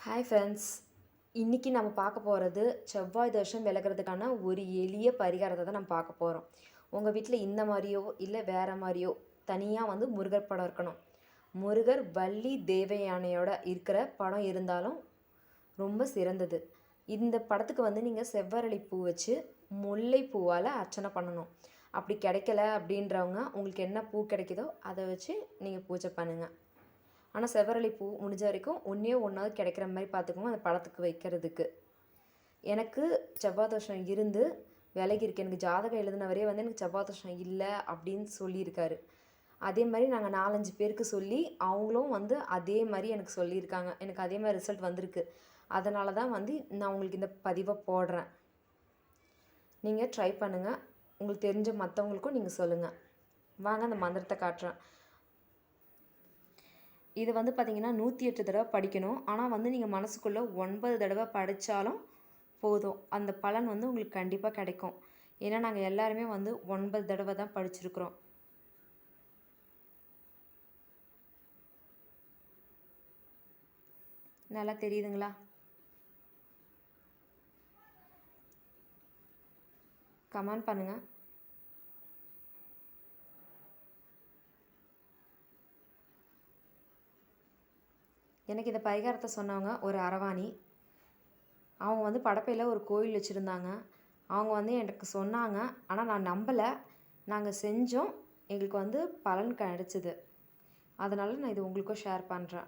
Hi friends, இன்றைக்கி நம்ம பார்க்க போகிறது செவ்வாய் தோஷம் விலகிறதுக்கான ஒரு எளிய பரிகாரத்தை தான் நம்ம பார்க்க போகிறோம். உங்கள் வீட்டில் இந்த மாதிரியோ இல்லை வேறு மாதிரியோ தனியாக முருகர் படம் இருக்கணும். முருகர் வள்ளி தேவயானையோட இருக்கிற படம் இருந்தாலும் ரொம்ப சிறந்தது. இந்த படத்துக்கு நீங்கள் செவ்வரளி பூ வச்சு முல்லைப்பூவால் அர்ச்சனை பண்ணணும். அப்படி கிடைக்கல அப்படின்றவங்க உங்களுக்கு என்ன பூ கிடைக்குதோ அதை வச்சு நீங்கள் பூஜை பண்ணுங்கள். ஆனால் செவ்வரளி பூ முடிஞ்ச வரைக்கும் ஒன்றாவது கிடைக்கிற மாதிரி பார்த்துக்கோங்க அந்த படத்துக்கு வைக்கிறதுக்கு. எனக்கு செவ்வாய் தோஷம் இருந்து விலகிருக்கு. எனக்கு ஜாதகம் எழுதினவரே எனக்கு செவ்வாய் தோஷம் இல்லை அப்படின்னு சொல்லியிருக்காரு. அதே மாதிரி நாங்கள் 4-5 பேருக்கு சொல்லி அவங்களும் அதே மாதிரி எனக்கு சொல்லியிருக்காங்க. எனக்கு அதே மாதிரி ரிசல்ட் வந்திருக்கு. அதனால தான் நான் உங்களுக்கு இந்த பதிவை போடுறேன். நீங்கள் ட்ரை பண்ணுங்கள். உங்களுக்கு தெரிஞ்ச மற்றவங்களுக்கும் நீங்கள் சொல்லுங்கள். வாங்க அந்த மந்திரத்தை காட்டுறேன். இது பார்த்திங்கன்னா 108 தடவை படிக்கணும். ஆனால் நீங்கள் மனசுக்குள்ளே 9 தடவை படித்தாலும் போதும். அந்த பலன் உங்களுக்கு கண்டிப்பாக கிடைக்கும். ஏன்னா நாங்கள் எல்லாருமே 9 தடவை தான் படிச்சிருக்கிறோம். நல்லா தெரியுதுங்களா? கமெண்ட் பண்ணுங்கள். எனக்கு இந்த பரிகாரத்தை சொன்னவங்க ஒரு அரவாணி. அவங்க படப்பையில் ஒரு கோயில் வச்சுருந்தாங்க. அவங்க எனக்கு சொன்னாங்க. ஆனால் நான் நம்பலை. நாங்கள் செஞ்சோம். எங்களுக்கு பலன் கிடைச்சிது. அதனால் நான் இது உங்களுக்கும் ஷேர் பண்ணுறேன்.